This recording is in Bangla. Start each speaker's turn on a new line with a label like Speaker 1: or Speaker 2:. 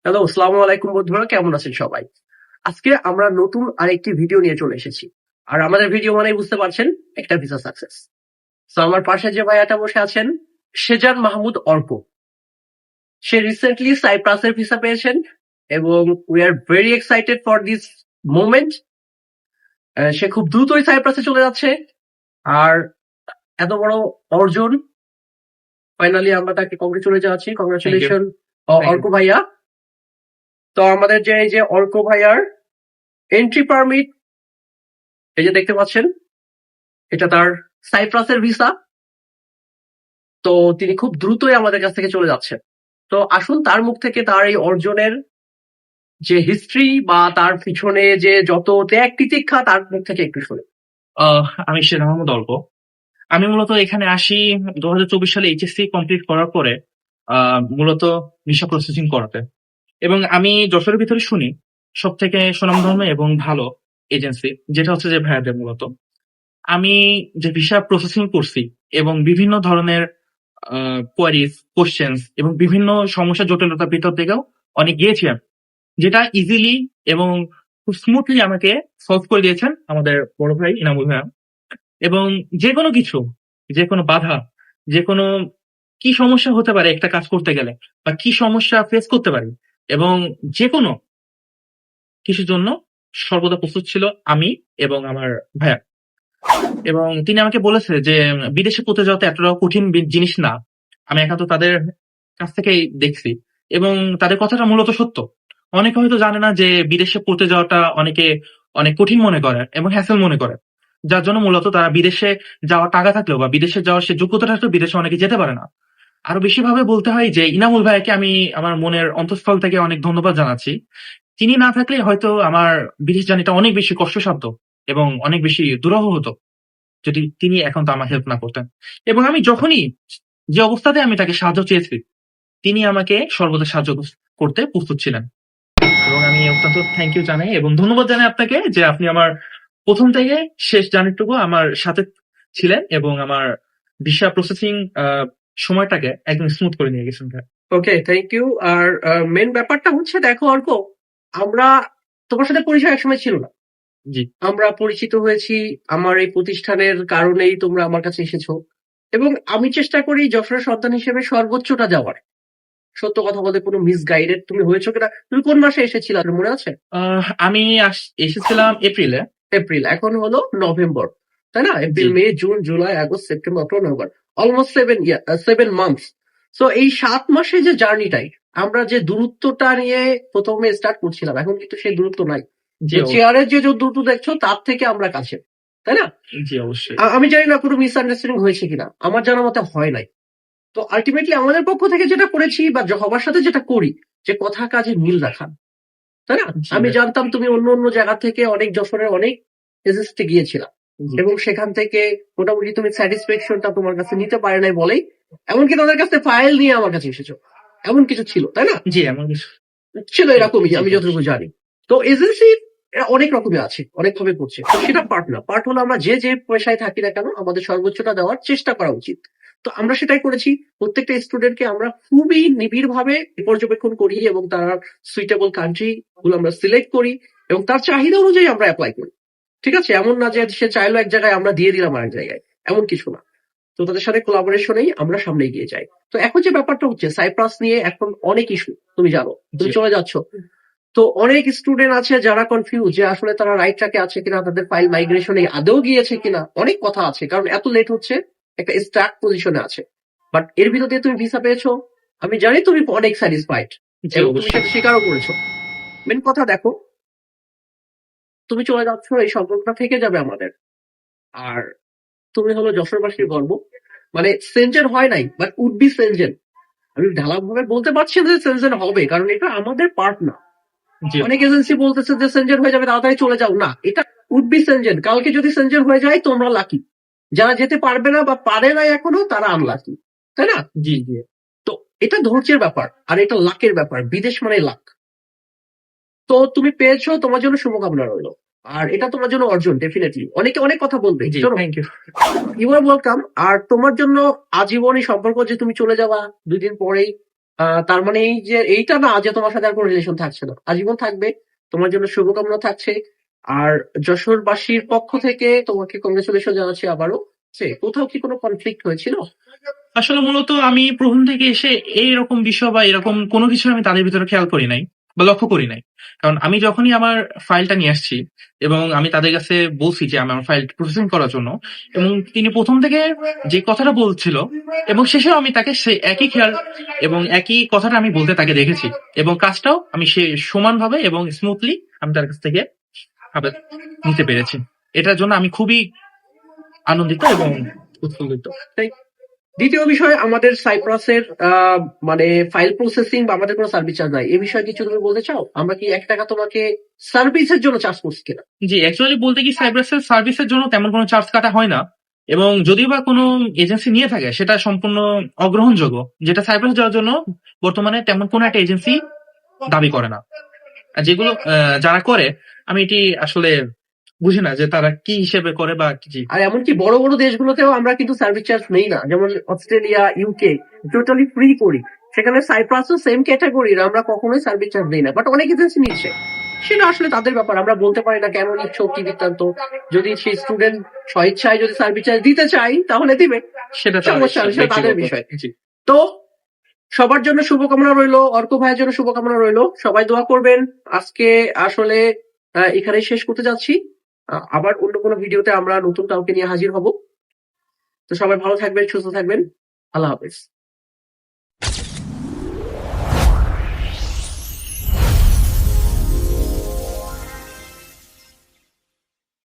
Speaker 1: হ্যালো, আসসালামু আলাইকুম বন্ধুরা, কেমন আছেন সবাই? আজকে আমরা নতুন আরেকটি ভিডিও নিয়ে চলে এসেছি। আর আমাদের ভিডিও মানেই বুঝতে পারছেন, একটা ভিসা সাকসেস। সো আমার পাশে যে ভাইয়াটা বসে আছেন, সেজান মাহমুদ অর্ক। সে রিসেন্টলি সাইপ্রাসের ভিসা পেয়েছেন এবং we are very excited for this moment. সে খুব দ্রুতই সাইপ্রাসে চলে যাচ্ছে। আর এত বড় অর্জন, ফাইনালি আমরা তাকে কংগ্রেচুলেট জানাচ্ছি।
Speaker 2: Thank you.
Speaker 1: Congratulation
Speaker 2: thank you.
Speaker 1: Arka ভাইয়া। তো আমাদের যে এই যে অর্ক ভাইয়ার এন্ট্রি পারমিট, এই যে দেখতে পাচ্ছেন, এটা তার সাইপ্রাসের ভিসা। তো তিনি খুব দ্রুতই আমাদের কাছ থেকে চলে যাচ্ছেন। তো আসুন তার মুখ থেকে তার এই অর্জনের যে হিস্ট্রি বা তার পিছনে যে যত ত্যাগ তিতিক্ষা, তার মুখ থেকে একটু শুনি।
Speaker 2: আমি শেখ মোহাম্মদ অল্প। আমি মূলত এখানে আসি 2024 সালে এইচএসসি কমপ্লিট করার পরে মূলত ভিসা প্রসেসিং করাতে। এবং আমি যশোরের ভিতরে শুনি সব থেকে সুনামধন্য এবং ভালো এজেন্সি যেটা হচ্ছে যে ভাইয়াদের। মূলত আমি যে ভিসা প্রসেসিং করছি এবং বিভিন্ন ধরনের কোয়ারিজ, কোশ্চেন্স এবং বিভিন্ন সমস্যা জটিলতার ভিতর থেকেও অনেক গিয়েছি আমি, যেটা ইজিলি এবং খুব স্মুথলি আমাকে সলভ করে দিয়েছেন আমাদের বড় ভাই ইনামুল ভাইয়া। এবং যে কোনো কিছু, যে কোনো বাধা, যে কোনো কি সমস্যা হতে পারে একটা কাজ করতে গেলে, বা কি সমস্যা ফেস করতে পারি, এবং যে কোনো কিছুর জন্য সর্বদা প্রস্তুত ছিল আমি এবং আমার ভাইয়া। এবং তিনি আমাকে বলেছে যে বিদেশে পড়তে যাওয়া তো এতটা কঠিন জিনিস না। আমি একা তো তাদের কাছ থেকেই দেখছি, এবং তাদের কথাটা মূলত সত্য। অনেকে হয়তো জানে না যে বিদেশে পড়তে যাওয়াটা অনেকে অনেক কঠিন মনে করে এবং হ্যাসেল মনে করে, যার জন্য মূলত তারা বিদেশে যাওয়ার টাকা থাকলেও বা বিদেশে যাওয়ার সে যোগ্যতা থাকলেও বিদেশে অনেকে যেতে পারে না। আরো বেশি ভাবে বলতে হয় যে ইনামুল ভাইকে আমি আমার মনের অন্তঃস্থল থেকে অনেক ধন্যবাদ জানাচ্ছি। তিনি না থাকলে হয়তো আমার বিদেশ জার্নিটা অনেক বেশি কষ্টসাধ্য এবং অনেক বেশি দুরূহ হতো, যদি তিনি এখন তো আমার হেল্প না করতেন। এবং আমি যখনই যে অবস্থাতে আমি তাকে সাহায্য চেয়েছি, তিনি আমাকে সর্বদা সাহায্য করতে প্রস্তুত ছিলেন। এবং আমি অত্যন্ত থ্যাংক ইউ জানাই এবং ধন্যবাদ জানাই আপনাকে যে আপনি আমার প্রথম থেকে শেষ জার্নিটুকু আমার সাথে ছিলেন এবং আমার ভিসা প্রসেসিং সময়টাকে একদম স্মুথ করে নিয়ে গেছেন।
Speaker 1: ওকে, থ্যাংক ইউ। আর মেন ব্যাপারটা হচ্ছে, দেখো অর্ক, আমরা তোমার সাথে পরিচয় একসময় ছিল না।
Speaker 2: জি,
Speaker 1: আমরা পরিচিত হয়েছি আমার এই প্রতিষ্ঠানের কারণেই, তোমরা আমার কাছে এসেছো। এবং আমি চেষ্টা করি যশোরের সন্তান হিসেবে সর্বোচ্চটা যাওয়ার। সত্য কথা বলতে, কোনো মিসগাইডেড তুমি হয়েছো কিনা? তুমি কোন মাসে এসেছিলে মনে আছে?
Speaker 2: আমি এসেছিলাম এপ্রিলে।
Speaker 1: এপ্রিল, এখন হলো নভেম্বর, তাই না? এপ্রিল,
Speaker 2: জি,
Speaker 1: May, June, July, August, September, October, November, almost 7 months. So এই 7 মাসে যে জার্নিটাই, আমরা যে দূরত্বটা নিয়ে প্রথমে স্টার্ট করছিলাম, এখন কিন্তু সেই দূরত্ব নাই।
Speaker 2: জি,
Speaker 1: যে চেয়ারের যে দূরত্ব দেখছো, তার থেকে আমরা কাছে, তাই না?
Speaker 2: জি, অবশ্যই।
Speaker 1: আমি জানি না কোনো মিসআন্ডারস্ট্যান্ডিং হয়েছে কিনা, আমার জানা মতে হয় নাই। তো আলটিমেটলি আমাদের পক্ষ থেকে যেটা করেছি বা সবার সাথে যেটা করি, যে কথা কাজে মিল রাখা, তাই না?
Speaker 2: জি
Speaker 1: আমি
Speaker 2: ভাই,
Speaker 1: জানতাম তুমি অন্য অন্য জায়গা থেকে অনেক যশোরের অনেক এজেন্সিতে গিয়েছিলাম,
Speaker 2: জি,
Speaker 1: এবং সেখান থেকে মোটামুটি তুমি স্যাটিসফ্যাকশনটা তোমার কাছে নিতে পারে নাই বলেই এমনকি তাদের কাছে ফাইল নিয়ে আমার কাছে এসেছো। এমন কিছু ছিল, তাই না?
Speaker 2: জি, এমন কিছু।
Speaker 1: ছিল এরকমই,
Speaker 2: জি,
Speaker 1: আমি
Speaker 2: জি,
Speaker 1: যতটুকু জানি। তো এজেন্সি অনেক রকমের আছে, অনেক ভাবে করছে। তো সেটা পার্ট না, পার্ট হলো আমরা যে যে পেশায় থাকি না কেন, আমাদের সর্বোচ্চটা দেওয়ার চেষ্টা করা উচিত। তো আমরা সেটাই করেছি। প্রত্যেকটা স্টুডেন্টকে আমরা খুবই নিবিড় ভাবে পর্যবেক্ষণ করি এবং তার সুইটেবল কান্ট্রি গুলো আমরা সিলেক্ট করি এবং তার চাহিদা অনুযায়ী আমরা অ্যাপ্লাই করি। ঠিক আছে? এমন না যে সে চাইলো এক জায়গায়, আমরা দিয়ে দিলাম আরেক জায়গায়, এমন কিছু না। তো তাদের সাথে কোলাবোরেশনেই আমরা সামনে এগিয়ে যাই। তো এখন যে ব্যাপারটা হচ্ছে, সাইপ্রাস নিয়ে এখন অনেক ইস্যু, তুমি জানো,
Speaker 2: জি,
Speaker 1: তুমি চলে যাচ্ছ। তো অনেক স্টুডেন্ট আছে যারা কনফিউজ যে আসলে তারা রাইট ট্র্যাকে আছে কিনা, তাদের ফাইল মাইগ্রেশনে আদৌ গিয়েছে কিনা। অনেক কথা আছে, কারণ এত লেট হচ্ছে, একটা স্টার্ট পজিশনে আছে। বাট এর ভিতর দিয়ে তুমি ভিসা পেয়েছো, আমি জানি তুমি অনেক স্যাটিসফাইড
Speaker 2: জি,
Speaker 1: এবং তুমি
Speaker 2: অবশ্যই।
Speaker 1: সেটা স্বীকারও করেছো। মেন কথা দেখো, তুমি চলে যাচ্ছ, এই সম্পর্কটা থেকে যাবে আমাদের। আর তুমি হলো যশোরবাসীর গর্ব। মানে সেনজেন হয় নাই, বাট উড বি সেনজেন। আমি ঢালাভাবে বলতে পারছি না যে সেনজেন হবে, কারণ এটা আমাদের পার্ট না।
Speaker 2: জি,
Speaker 1: অনেক এজেন্সি বলতেছে যে সেনজেন হয়ে যাবে, তাড়াতাড়ি চলে যাও। না, এটা উড বি সেনজেন। কালকে যদি সেনজেন হয়ে যায়, তোমরা লাকি। যারা যেতে পারবে না বা পারে না এখনো, তারা আনলাকি, তাই না?
Speaker 2: জি, জি,
Speaker 1: তো এটা ধৈর্যের ব্যাপার, আর এটা লাকের ব্যাপার। বিদেশ মানে লাক। তো তুমি পেয়েছো, তোমার জন্য শুভকামনা রইলো। আর এটা তোমার জন্য অর্জন, ডেফিনেটলি। অনেকে অনেক কথা বলবে,
Speaker 2: জি,
Speaker 1: শোনো,
Speaker 2: thank you.
Speaker 1: You are welcome. আর তোমার জন্য আজীবন এই সম্পর্ক, যে তুমি চলে যাবা 2 দিন পরেই, তার মানে এই যে এইটা না যে তোমার সাথে আর কোনো রিলেশন থাকছে না, আজীবন থাকবে। তোমার জন্য শুভকামনা থাকছে। আর যশোরবাসীর পক্ষ থেকে তোমাকে কংগ্রেচুলেশন জানাচ্ছি আবারও। কোথাও কি কোনো কনফ্লিক্ট হয়েছিল?
Speaker 2: আসলে মূলত আমি প্রথম থেকে এসে এইরকম বিষয় বা এরকম কোনো কিছু আমি তাদের ভিতরে খেয়াল করি নাই বা লক্ষ্য করি নাই। কারণ আমি যখনই আমার ফাইলটা নিয়ে আসছি এবং আমি তাদের কাছে বলছি যে আমি আমার ফাইল প্রসেসিং করার জন্য, এবং তিনি প্রথম থেকে যে কথাটা বলছিল এবং শেষেও আমি তাকে সেই একই খেয়াল এবং একই কথাটা আমি বলতে তাকে দেখেছি, এবং কাজটাও আমি সে সমানভাবে এবং স্মুথলি আমি তার কাছ থেকে ভাবে নিতে পেরেছি। এটার জন্য আমি খুবই আনন্দিত এবং উৎফুল্লিত।
Speaker 1: তাই দ্বিতীয় বিষয়, আমাদের সাইপ্রাসের মানে ফাইল প্রসেসিং বা আমাদের কোনো সার্ভিস চার্জ নাই, এই বিষয়ে কিছু তুমি বলতে চাও? আমরা কি 1 টাকা তোমাকে সার্ভিসের জন্য চার্জ করছি কিনা?
Speaker 2: জি, অ্যাকচুয়ালি বলতে কি সাইপ্রাসের সার্ভিসের জন্য তেমন কোনো চার্জ কাটা হয় না, এবং যদিও বা কোনো এজেন্সি নিয়ে থাকে সেটা সম্পূর্ণ অগ্রহণযোগ্য, যেটা সাইপ্রাস যাওয়ার জন্য বর্তমানে তেমন কোনো একটা এজেন্সি দাবি করে না। আর যেগুলো যারা করে, আমি এটি আসলে বুঝি না যে তারা কি হিসেবে করে বা কি।
Speaker 1: আর এমনকি বড় বড় দেশগুলোতেও আমরা কিন্তু সার্ভিস চার্জ নেই না, যেমন অস্ট্রেলিয়া, ইউকে টোটালি ফ্রি করি। সেখানে সাইপ্রাসও সেম ক্যাটাগরির, আমরা কখনোই সার্ভিস চার্জ নেই না, বাট অনেক এজেন্সি নিচ্ছে। সেটা আসলে তাদের ব্যাপার, আমরা বলতে পারি না কেন নিচ্ছ কি বৃত্তান্ত। যদি সেই স্টুডেন্ট স্বেচ্ছায় যদি সার্ভিস চার্জ দিতে চাই তাহলে দিবে,
Speaker 2: সেটা তার
Speaker 1: সমস্যা নেই, সেটা তাদের
Speaker 2: ব্যক্তিগত।
Speaker 1: বিষয়।
Speaker 2: জি।
Speaker 1: তো সবার জন্য শুভকামনা রইলো, অর্ক ভাইয়ের জন্য শুভকামনা রইলো, সবাই দোয়া করবেন। আজকে আসলে এখানেই শেষ করতে যাচ্ছি। আবার অন্য কোনো ভিডিওতে আমরা নতুন কাউকে নিয়ে হাজির হব। তো সবাই ভালো থাকবেন, সুস্থ থাকবেন। আল্লাহ হাফেজ।